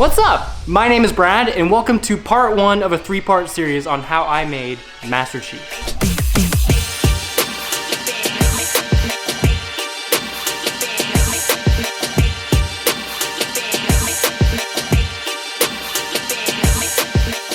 What's up? My name is Brad, and welcome to part 1 of a 3-part series on how I made Master Chief.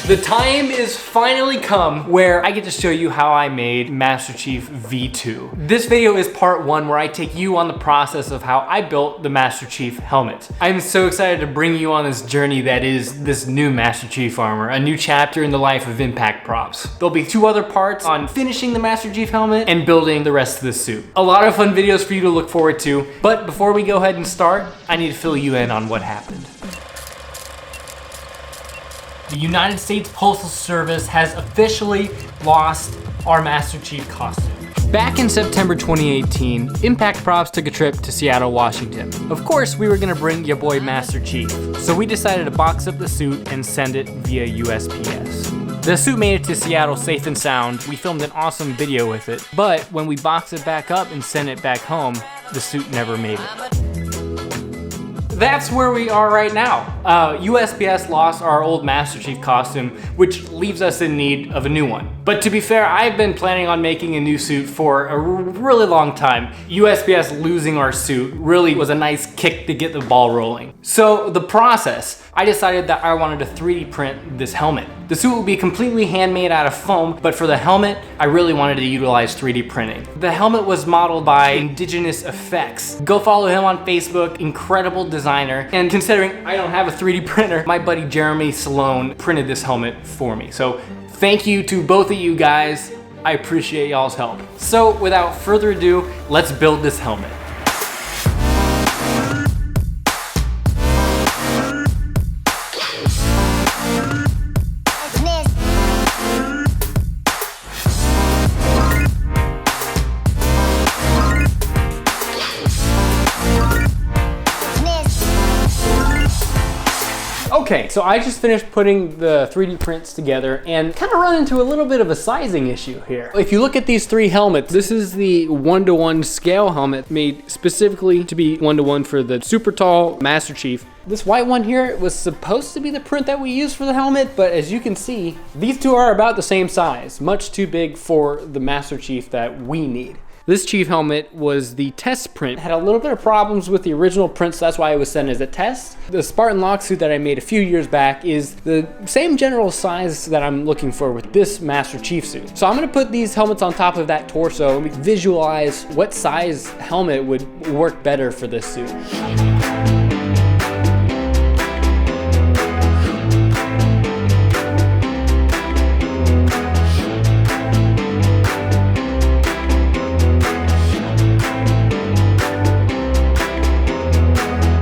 The time is finally come where I get to show you how I made Master Chief V2. This video is part 1 where I take you on the process of how I built the Master Chief helmet. I'm so excited to bring you on this journey that is this new Master Chief armor, a new chapter in the life of Impact Props. There'll be 2 other parts on finishing the Master Chief helmet and building the rest of the suit. A lot of fun videos for you to look forward to, but before we go ahead and start, I need to fill you in on what happened. The United States Postal Service has officially lost our Master Chief costume. Back in September 2018, Impact Props took a trip to Seattle, Washington. Of course, we were gonna bring your boy Master Chief, so we decided to box up the suit and send it via USPS. The suit made it to Seattle safe and sound. We filmed an awesome video with it, but when we boxed it back up and sent it back home, the suit never made it. That's where we are right now. USPS lost our old Master Chief costume, which leaves us in need of a new one. But to be fair, I've been planning on making a new suit for a really long time. USPS losing our suit really was a nice kick to get the ball rolling. So the process, I decided that I wanted to 3D print this helmet. The suit will be completely handmade out of foam, but for the helmet, I really wanted to utilize 3D printing. The helmet was modeled by Indigenous Effects. Go follow him on Facebook, incredible designer. And considering I don't have a 3D printer, my buddy Jeremy Salone printed this helmet for me. So thank you to both of you guys. I appreciate y'all's help. So without further ado, let's build this helmet. Okay, so I just finished putting the 3D prints together and kind of run into a little bit of a sizing issue here. If you look at these 3 helmets, this is the 1-to-1 scale helmet made specifically to be 1-to-1 for the super tall Master Chief. This white one here was supposed to be the print that we used for the helmet, but as you can see, these 2 are about the same size, much too big for the Master Chief that we need. This Chief helmet was the test print. It had a little bit of problems with the original print, so that's why it was sent as a test. The Spartan Lock suit that I made a few years back is the same general size that I'm looking for with this Master Chief suit. So I'm gonna put these helmets on top of that torso and we can visualize what size helmet would work better for this suit.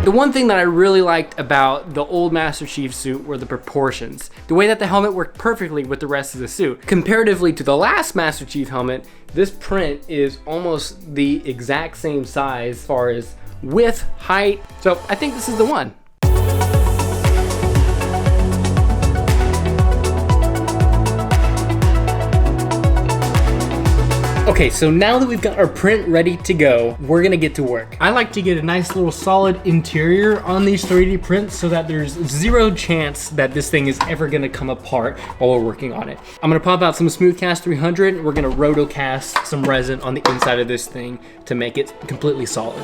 The one thing that I really liked about the old Master Chief suit were the proportions. The way that the helmet worked perfectly with the rest of the suit. Comparatively to the last Master Chief helmet, this print is almost the exact same size as far as width, height. So I think this is the one. Okay, so now that we've got our print ready to go, we're gonna get to work. I like to get a nice little solid interior on these 3D prints so that there's 0 chance that this thing is ever gonna come apart while we're working on it. I'm gonna pop out some Smoothcast 300. We're gonna rotocast some resin on the inside of this thing to make it completely solid.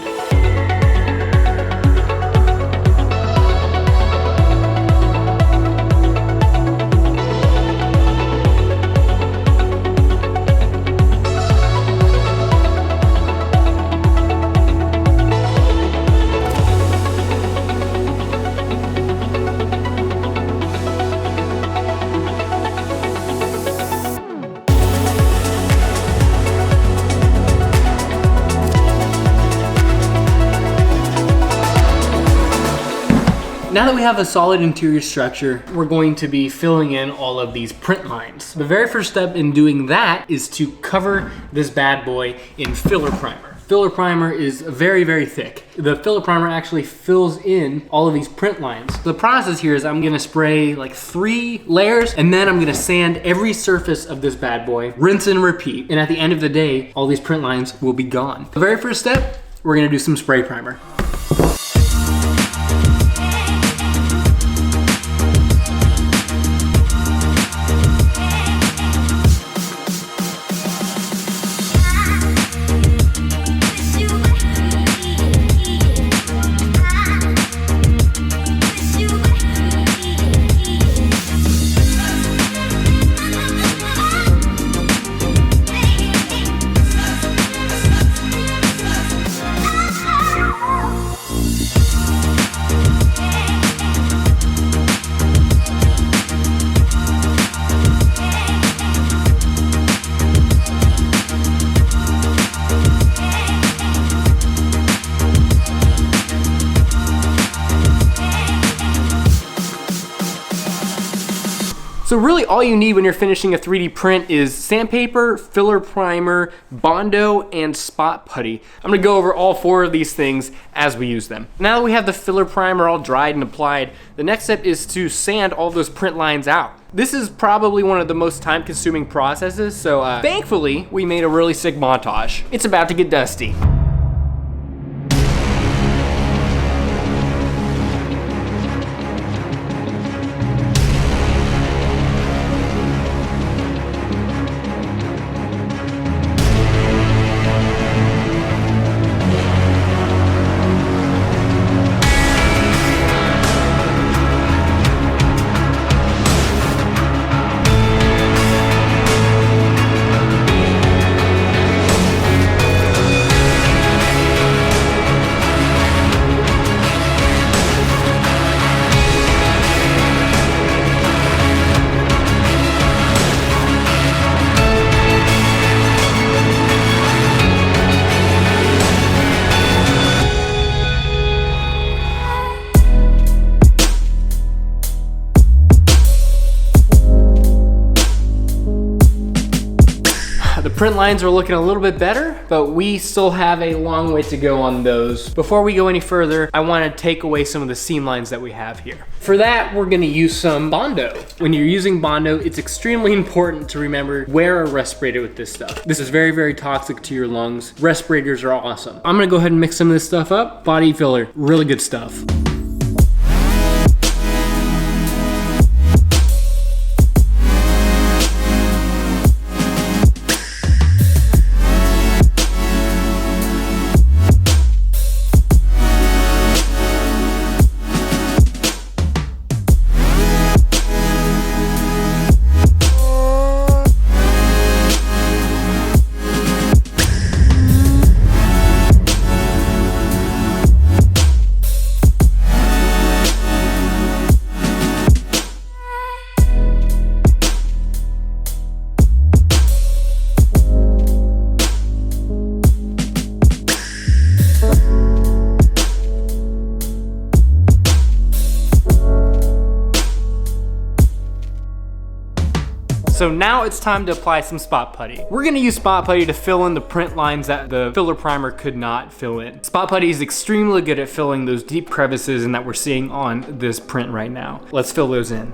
Now that we have a solid interior structure, we're going to be filling in all of these print lines. The very first step in doing that is to cover this bad boy in filler primer. Filler primer is very, very thick. The filler primer actually fills in all of these print lines. The process here is I'm gonna spray like 3 layers and then I'm gonna sand every surface of this bad boy, rinse and repeat. And at the end of the day, all these print lines will be gone. The very first step, we're gonna do some spray primer. So really all you need when you're finishing a 3D print is sandpaper, filler primer, Bondo, and spot putty. I'm gonna go over all 4 of these things as we use them. Now that we have the filler primer all dried and applied, the next step is to sand all those print lines out. This is probably one of the most time-consuming processes, so thankfully we made a really sick montage. It's about to get dusty. The print lines are looking a little bit better, but we still have a long way to go on those. Before we go any further, I want to take away some of the seam lines that we have here. For that, we're going to use some Bondo. When you're using Bondo, it's extremely important to remember wear a respirator with this stuff. This is very, very toxic to your lungs. Respirators are awesome. I'm going to go ahead and mix some of this stuff up. Body filler, really good stuff. So now it's time to apply some spot putty. We're gonna use spot putty to fill in the print lines that the filler primer could not fill in. Spot putty is extremely good at filling those deep crevices and that we're seeing on this print right now. Let's fill those in.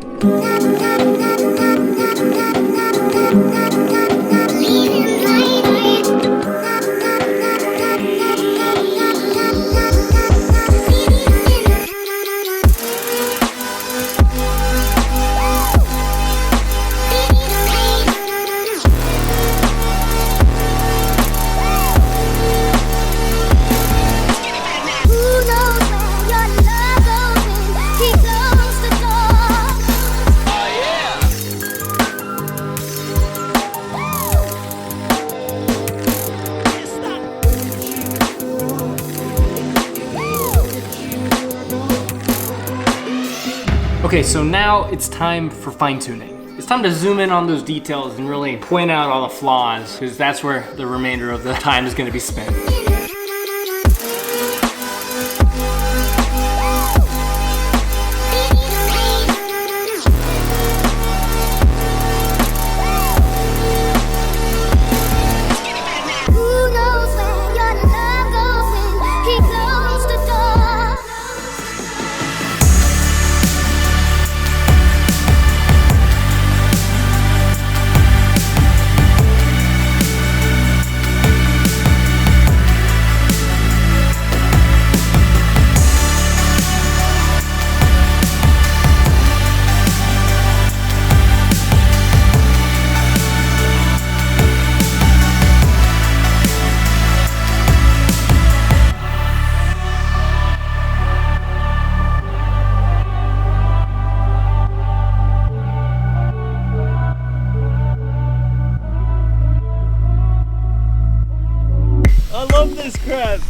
Okay, so now it's time for fine tuning. It's time to zoom in on those details and really point out all the flaws, because that's where the remainder of the time is gonna be spent.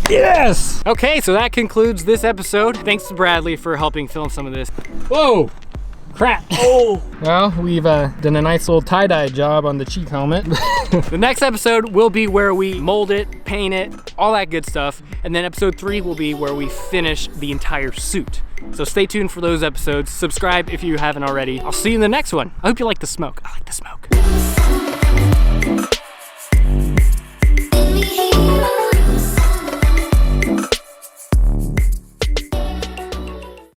Yes! Okay, so that concludes this episode. Thanks to Bradley for helping film some of this. Whoa! Crap. Oh. Well, we've done a nice little tie-dye job on the cheek helmet. The next episode will be where we mold it, paint it, all that good stuff. And then episode 3 will be where we finish the entire suit. So stay tuned for those episodes. Subscribe if you haven't already. I'll see you in the next one. I hope you like the smoke. I like the smoke.